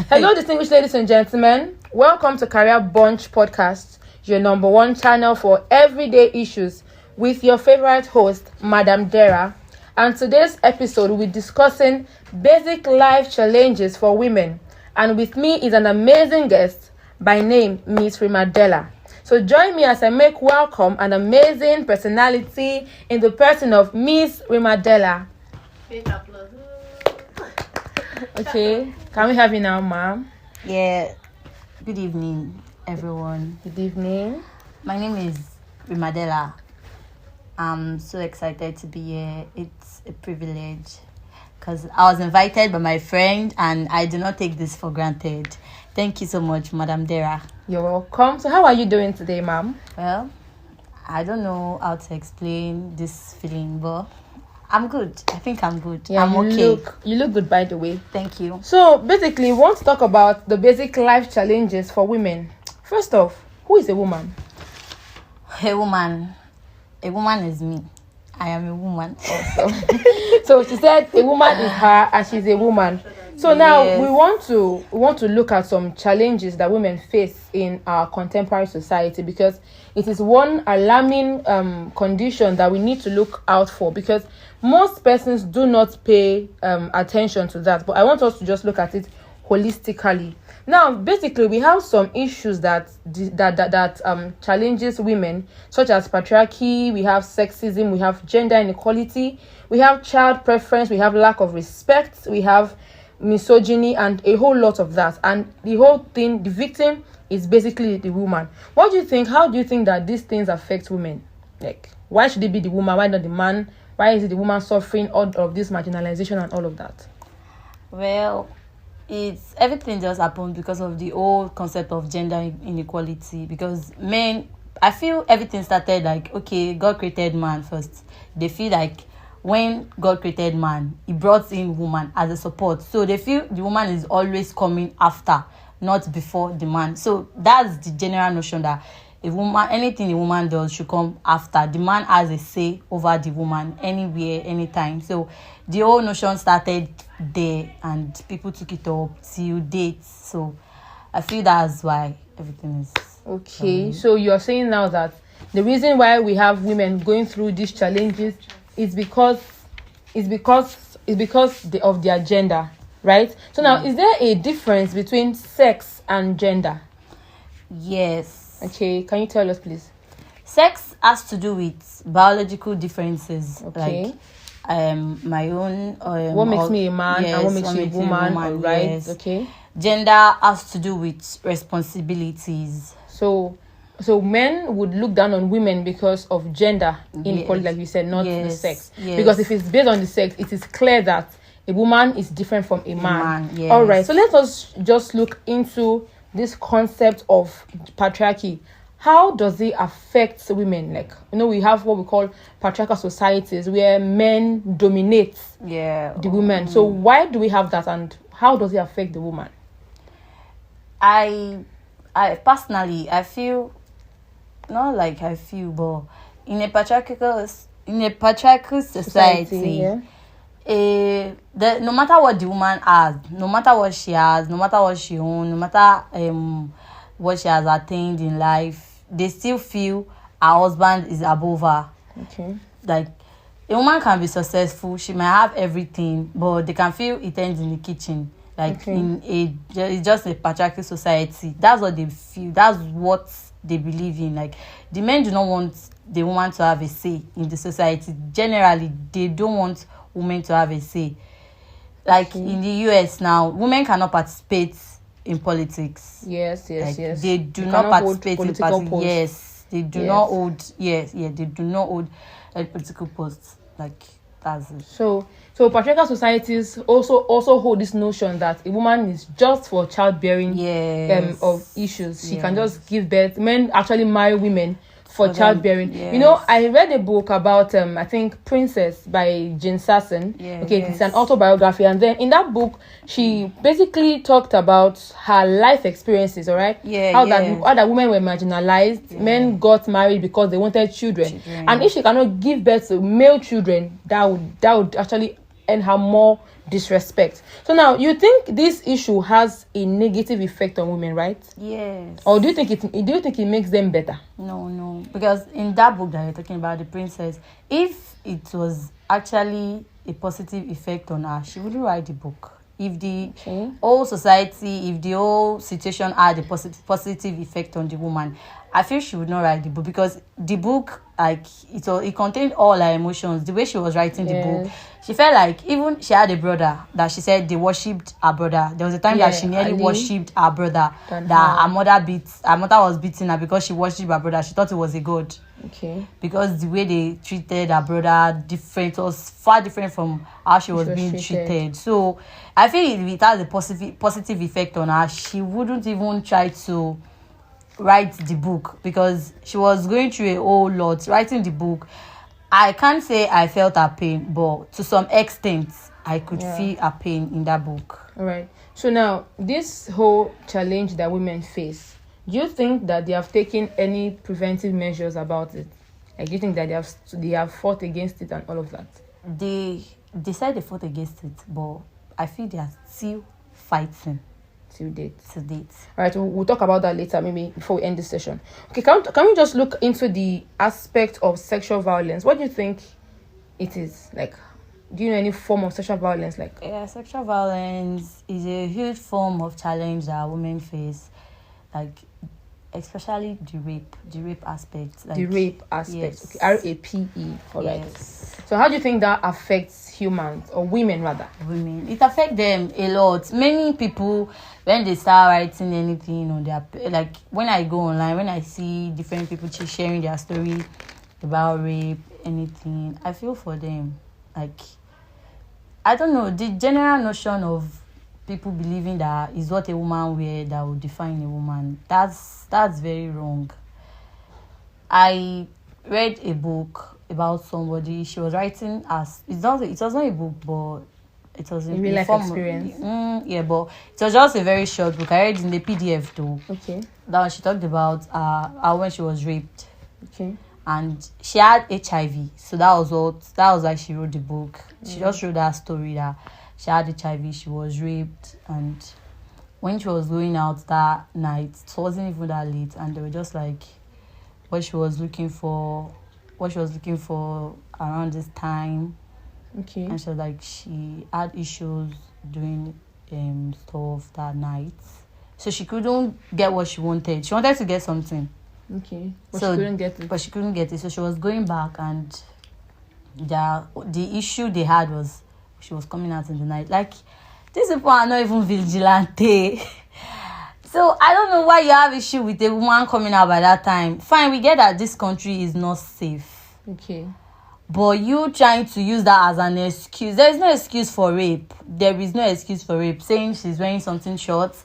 Hello, distinguished ladies and gentlemen. Welcome to CareerBunch podcast, your number one channel for everyday issues with your favorite host, Madam Dera. And today's episode, we'll be discussing basic life challenges for women. And with me is an amazing guest by name, Miss Rimadela. So join me as I make welcome an amazing personality in the person of Miss Rimadela. Okay, can we have you now, ma'am? Yeah. Good evening, everyone. Good evening. My name is Rimadela. I'm so excited to be here. It's a privilege because I was invited by my friend and I do not take this for granted. Thank you so much, Madam Dera. You're welcome. So how are you doing today, ma'am? Well, I don't know how to explain this feeling, but I'm good. I think I'm good. Yeah, I'm okay. You look good, by the way. Thank you. So basically, we want to talk about the basic life challenges for women. First off, who is a woman? A woman is me. I am a woman. Awesome. So she said a woman is her and she's a woman. So now Yes. we want to look at some challenges that women face in our contemporary society, because it is one alarming condition that we need to look out for, because most persons do not pay attention to that. But I want us to just look at it holistically. Now, basically, we have some issues that challenges women, such as patriarchy, we have sexism, we have gender inequality, we have child preference, we have lack of respect, we have misogyny, and a whole lot of that. And the whole thing, the victim is basically the woman. What do you think? How do you think that these things affect women? Like, why should it be the woman? Why not the man? Why is it the woman suffering all of this marginalization and all of that? Well, it's everything just happened because of the old concept of gender inequality. Because men, I feel everything started like, okay, God created man first. They feel like when God created man, he brought in woman as a support. So they feel the woman is always coming after, not before the man. So that's the general notion that a woman, anything a woman does should come after. The man has a say over the woman anywhere, anytime. So the whole notion started there and people took it up till date. So I feel that's why everything is okay. So you're saying now that the reason why we have women going through these challenges is because of their gender, right? So now, is there a difference between sex and gender? Yes. Okay, can you tell us, please? Sex has to do with biological differences. Okay. Like my own. What makes me a man and what makes you a woman, right? Yes. Okay. Gender has to do with responsibilities. So men would look down on women because of gender inequality, like you said, not the sex. Yes. Because if it's based on the sex, it is clear that a woman is different from a man. Yes. All right. So let us just look into this concept of patriarchy. How does it affect women? Like, we have what we call patriarchal societies where men dominate the women. So why do we have that, and how does it affect the woman? I personally, I feel, not like I feel, but in a patriarchal society, no matter what the woman has, no matter what she has, no matter what she owns, no matter what she has attained in life, they still feel her husband is above her. Okay. Like, a woman can be successful, she might have everything, but they can feel it ends in the kitchen. Like, it's just a patriarchal society. That's what they feel. That's what they believe in. Like, the men do not want the woman to have a say in the society. Generally, they don't want women to have a say. Like, in the US now, women cannot participate in politics. Yes. They do not participate in politics. Yes, they do not hold. Yes, they do not hold a political posts. Like, that's it. So patriarchal societies also hold this notion that a woman is just for childbearing of issues. She can just give birth. Men actually marry women for childbearing. Yes. I read a book about I think Princess by Jane Sasson. It's an autobiography, and then in that book she basically talked about her life experiences, all right? How that women were marginalized, men got married because they wanted children. And if she cannot give birth to male children, that would actually earn her more disrespect. So now, you think this issue has a negative effect on women, right? Yes. Or do you think it makes them better? No, because in that book that you're talking about, The Princess, if it was actually a positive effect on her, she wouldn't write the book. If the whole society, if the whole situation had a positive effect on the woman, I feel she would not write the book, because the book, like, it contained all her emotions. The way she was writing the book, she felt like, even she had a brother that she said they worshipped her brother. There was a time that she nearly worshipped her brother, that her mother was beating her because she worshipped her brother. She thought it was a god. Okay. Because the way they treated her brother was far different from how she was being treated. So I feel if it has a positive effect on her, she wouldn't even try to write the book, because she was going through a whole lot writing the book. I can't say I felt her pain, but to some extent I could feel her pain in that book. All right. So now, this whole challenge that women face, do you think that they have taken any preventive measures about it? Like, do you think that they have fought against it and all of that? They said they fought against it, but I feel they are still fighting. To date. All right, we'll talk about that later, maybe before we end this session. Okay, can we just look into the aspect of sexual violence? What do you think it is? Like, do you know any form of sexual violence? Like, sexual violence is a huge form of challenge that women face, like, especially the rape aspect. Like, the rape aspect. Yes. Okay, RAPE. All right. Yes. So how do you think that affects humans, or women rather? Women. It affects them a lot. Many people, when they start writing anything on their, like, when I go online, when I see different people sharing their story about rape, anything, I feel for them. Like, I don't know, the general notion of people believing that is what a woman wears that will define a woman, that's very wrong. I read a book about somebody. She was writing as it was not a book, but it was a real life experience. But it was just a very short book. I read in the PDF too. Okay. That she talked about how when she was raped. Okay. And she had HIV, so that was why she wrote the book. She just wrote that story that she had HIV, she was raped, and when she was going out that night, it wasn't even that late, and they were just like, what she was looking for around this time. Okay. And she was like, she had issues doing stuff that night, so she couldn't get what she wanted. She wanted to get something. Okay. But she couldn't get it. So she was going back, and the issue they had was she was coming out in the night. Like, these people are not even vigilante. So I don't know why you have issue with a woman coming out by that time. Fine, we get that this country is not safe. Okay. But you trying to use that as an excuse. There is no excuse for rape. There is no excuse for rape. Saying she's wearing something short,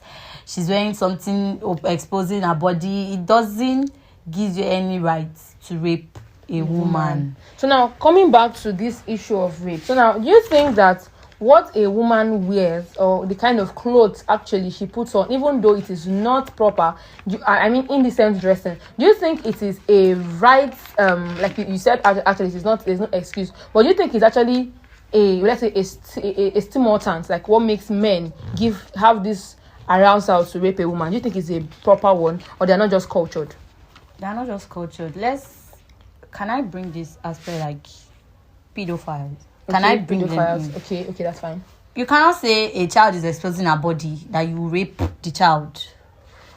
she's wearing something exposing her body, it doesn't give you any right to rape a woman. So now, coming back to this issue of rape. So now, do you think that what a woman wears, or the kind of clothes actually she puts on, even though it is not proper, indecent dressing, do you think it is a right, like you said, actually there's no excuse, but do you think it's actually a stimulant, like what makes men have this arousal to rape a woman? Do you think it's a proper one, or they're not just cultured? They're not just cultured. Can I bring this aspect, like pedophiles? Can I bring pedophiles? them in? Okay, that's fine. You cannot say a child is exposing her body that you rape the child.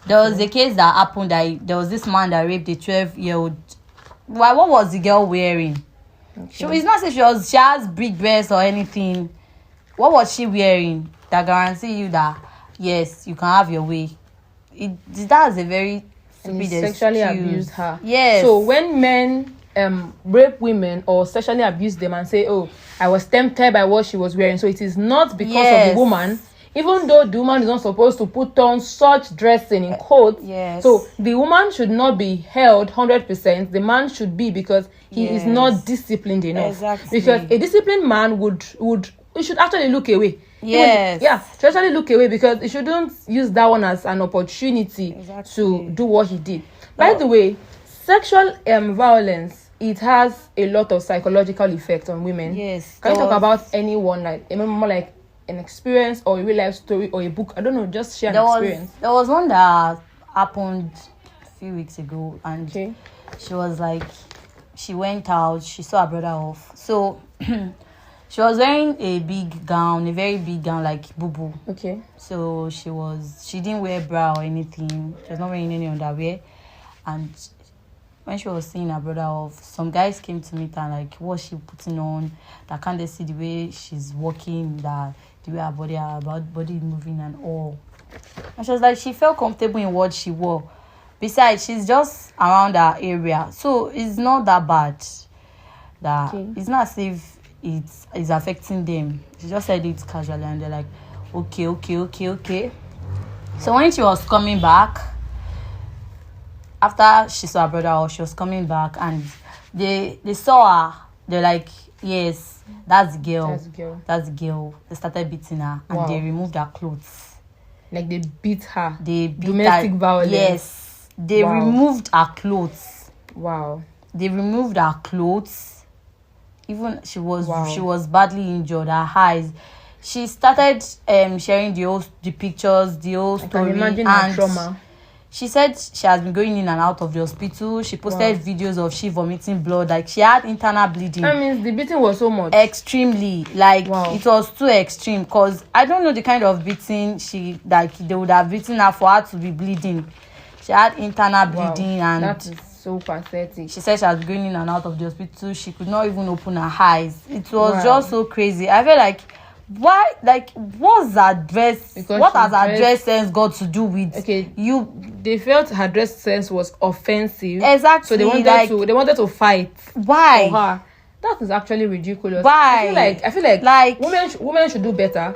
There was a case that happened that there was this man that raped a 12-year-old. Why? What was the girl wearing? Okay. It's not say she has big breasts or anything. What was she wearing that guarantee you that yes, you can have your way? That's a very stupid excuse. Sexually abused her. Yes. So when men rape women or sexually abuse them and say, oh, I was tempted by what she was wearing, so it is not because of the woman, even though the woman is not supposed to put on such dressing in quotes. Yes. So the woman should not be held 100%. The man should be, because he is not disciplined enough. Exactly. Because a disciplined man would he should actually look away. Yes. To actually look away, because he shouldn't use that one as an opportunity to do what he did. By the way, sexual violence, it has a lot of psychological effect on women. Yes. Can you talk about anyone, like more like an experience or a real life story or a book? I don't know, just share an experience. There was one that happened a few weeks ago, and she was like, she went out, she saw her brother off. So she was wearing a very big gown, like boo-boo. Okay. So she didn't wear bra or anything. She was not wearing any underwear. And when she was seeing her brother off, some guys came to meet her, like, what's she putting on? That can't they see the way she's walking, the way her body is moving and all. And she was like, she felt comfortable in what she wore. Besides, she's just around her area. So it's not that bad. It's not as if it's affecting them. She just said it casually, and they're like, okay. So when she was coming back, after she saw her brother, she was coming back, and they saw her. They're like, yes, that's the girl. They started beating her, and they removed her clothes. Like they beat her. Domestic violence. Yes, they removed her clothes. Wow. They removed her clothes. Even she was badly injured. Her eyes. She started sharing the pictures, the whole story. I can imagine her trauma. She said she has been going in and out of the hospital. She posted videos of she vomiting blood. Like, she had internal bleeding. That means the beating was so much. Extremely. Like, it was too extreme. Because I don't know the kind of beating they would have beaten her for her to be bleeding. She had internal bleeding, and that is so pathetic. She said she has been going in and out of the hospital. She could not even open her eyes. It was just so crazy. I feel like, why? Like, what's her dress? What has her dress sense got to do with you? They felt her dress sense was offensive. Exactly. So they wanted to fight. Why? For her. That is actually ridiculous. Why? I feel like women should do better.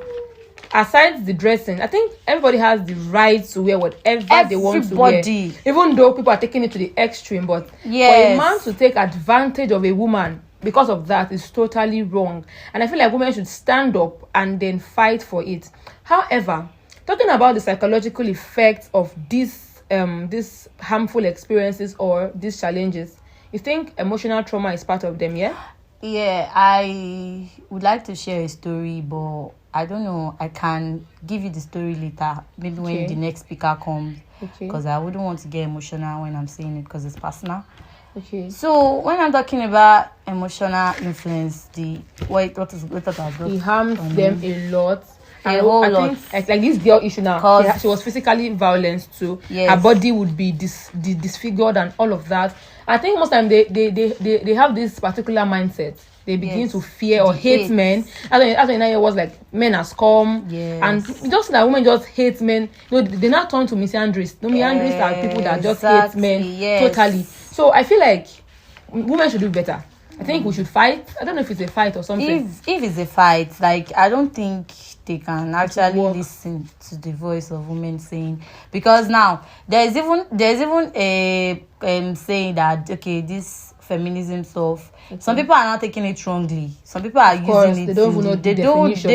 Aside the dressing, I think everybody has the right to wear whatever they want to wear. Even though people are taking it to the extreme, but for a man to take advantage of a woman because of that is totally wrong. And I feel like women should stand up and then fight for it. However, talking about the psychological effects of these harmful experiences or these challenges, you think emotional trauma is part of them, yeah? Yeah, I would like to share a story, but I don't know. I can give you the story later, maybe when the next speaker comes, because I wouldn't want to get emotional when I'm saying it because it's personal. Okay. So when I'm talking about emotional influence, what it harms them a lot. A whole lot. Think, like this girl issue now, she was physically violent too. Yes. Her body would be disfigured and all of that. I think most time they have this particular mindset. They begin to fear or hate men. As when I was like, men are scum. Yes. And just like women just hate men. They now turn to misandries. Misandries are people that just hate men totally. So I feel like women should do better. I think we should fight. I don't know if it's a fight or something. If it's a fight, like, I don't think they can actually listen to the voice of women saying, because now there's even a saying that this feminism stuff. Some people are not taking it wrongly. Some people are using it. They don't even know they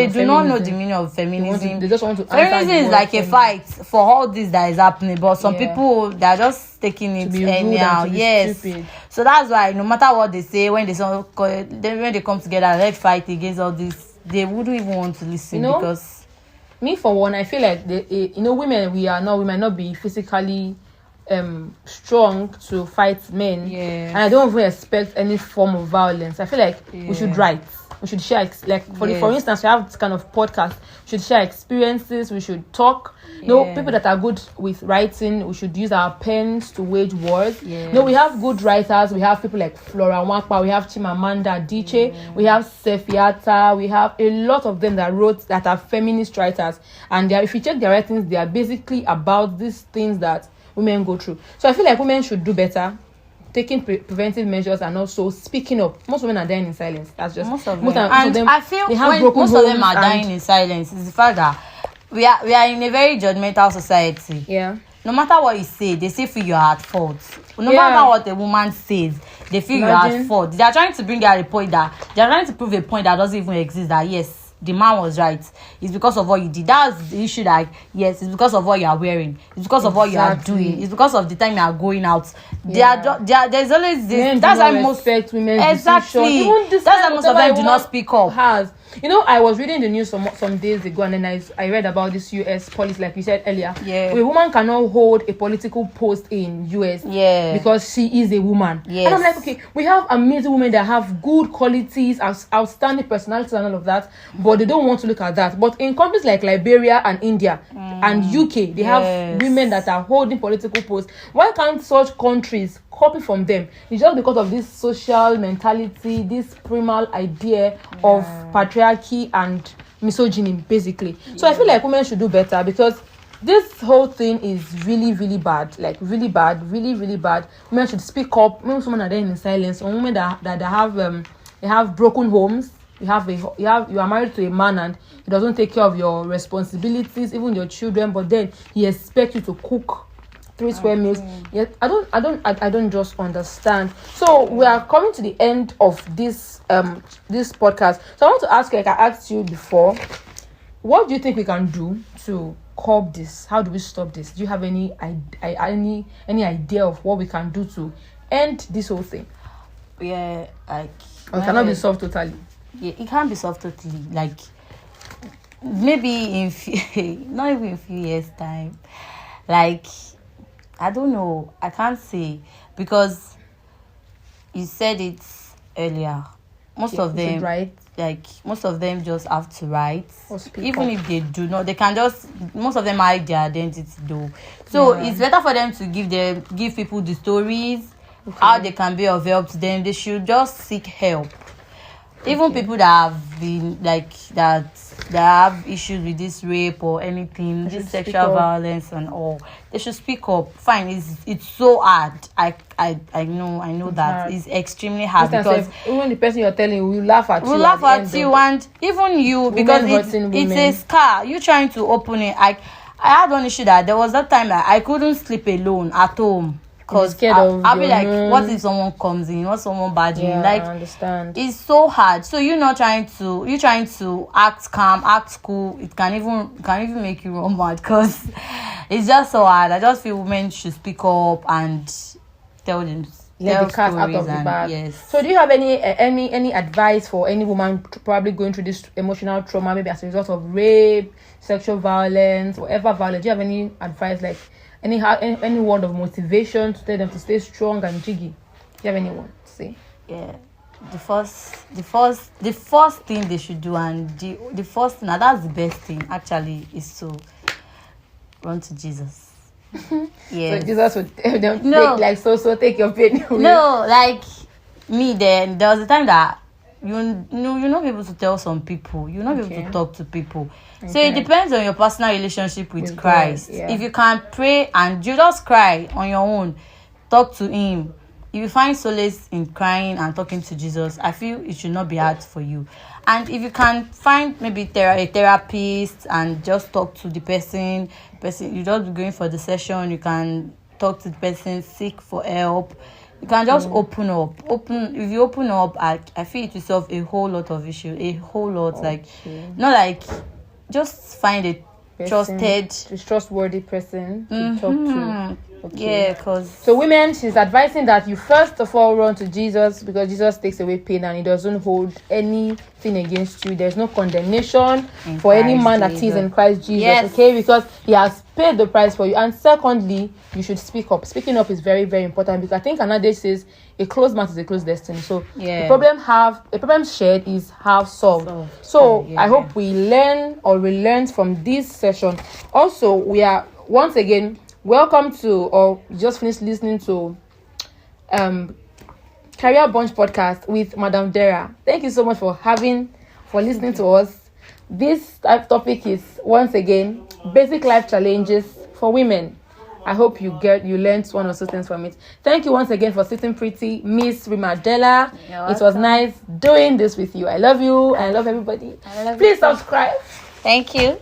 do not know the meaning of feminism. They just want to. Feminism is like a fight for all this that is happening, but some people, they are just taking it anyhow. Yes. Stupid. So that's why no matter what they say, when they come together, let's fight against all this, they wouldn't even want to listen, because me for one, I feel like women, we might not be physically strong to fight men, and I don't even expect any form of violence. I feel like we should write, we should share, like for instance, we have this kind of podcast. We should share experiences, we should talk. People that are good with writing, we should use our pens to wage wars. We have good writers. We have people like Flora Wakpa, we have Chimamanda Adichie, we have Sefiata, we have a lot of them that are feminist writers, and if you check their writings, they are basically about these things that women go through. So I feel like women should do better, taking preventive measures and also speaking up. Most women are dying in silence. That's just most of them. I feel most of them are dying in silence is the fact that we are in a very judgmental society. Yeah. No matter what you say, they say feel you are at fault. No matter what a woman says, they feel you are at fault. They are trying to bring out a point that they are trying to prove a point that doesn't even exist. That yes, the man was right. It's because of what you did. That's the issue. Like, yes, it's because of what you are wearing. It's because of what you are doing. It's because of the time you are going out. There's always this. Men that's why most respect women's decision. Even this that's why most of them do not speak up. I was reading the news some days ago, and then I read about this US policy, like you said earlier. Yeah. A woman cannot hold a political post in US. Yeah. Because she is a woman. Yes. And I'm like, okay, we have amazing women that have good qualities, outstanding personalities, and all of that, but they don't want to look at that. But in countries like Liberia and India and UK, they have women that are holding political posts. Why can't such countries copy from them? It's just because of this social mentality, this primal idea of patriarchy and misogyny, basically. So I feel like women should do better, because this whole thing is really, really bad. Like, really bad, really, really bad. Women should speak up. Women are there in silence. Or women that have broken homes. You are married to a man and he doesn't take care of your responsibilities, even your children, but then he expects you to cook 3 square meals. Yes, I don't just understand. So we are coming to the end of this podcast. So I want to ask you, like I asked you before, what do you think we can do to curb this? How do we stop this? Do you have any idea of what we can do to end this whole thing? Yeah, like, or it cannot be solved totally. Yeah, it can't be solved totally. Like, maybe not even in a few years time. Like, I don't know. I can't say, because you said it earlier. Most of them, right? Like, most of them just have to write. Even up. If they do not, they can just, most of them hide their identity though. So it's better for them to give people the stories, how they can be of help to them. They should just seek help. Even people that have been like that have issues with this rape or anything, this sexual violence and all, they should speak up. Fine, it's so hard. I know that it's extremely hard, because even the person you're telling will laugh at you. Will laugh at you, and even you, because it's a scar. You trying to open it. I had one issue that there was that time that I couldn't sleep alone at home. Because I'll be like, what if someone comes in? What someone badging? Yeah, like, I understand. It's so hard. So you're trying to act calm, act cool. It can even make you run mad, because it's just so hard. I just feel women should speak up and tell them. Let the cat out of the bag. Yes. So do you have any advice for any woman probably going through this emotional trauma, maybe as a result of rape, sexual violence, whatever violence? Do you have any advice, like any word of motivation to tell them to stay strong and jiggy? Do you have anyone to say? Yeah. The first thing they should do, and the first thing, and that's the best thing actually, is to run to Jesus. Yes. So Jesus would tell them, take your pain away. No, like me, then there was a time that you know people to tell some people, you know people to talk to people. So it depends on your personal relationship with Christ. God, If you can pray and you just cry on your own, talk to him. If you find solace in crying and talking to Jesus, I feel it should not be hard for you. And if you can find maybe a therapist and just talk to the person, you just be going for the session, you can talk to the person, seek for help. You can just open up. If you open up, I feel it will solve a whole lot of issues. A whole lot. Like, not like, just find a trustworthy person to talk to. Yeah, because so women, she's advising that you first of all run to Jesus, because Jesus takes away pain and he doesn't hold anything against you. There's no condemnation for any man that is in Christ Jesus. Okay, because he has paid the price for you. And secondly, you should speak up. Speaking up is very, very important, because I think another says a closed mouth is a closed destiny. So the problem shared is half solved. So I hope we learned from this session. Also, we are once again welcome to, or just finished listening to CareerBunch podcast with Madam Dera. Thank you so much for listening to us. This topic is once again basic life challenges for women. I hope you learned one or two things from it. Thank you once again for sitting pretty, Miss Rimadela. It was nice doing this with you. I love you. I love everybody. Please subscribe. Thank you.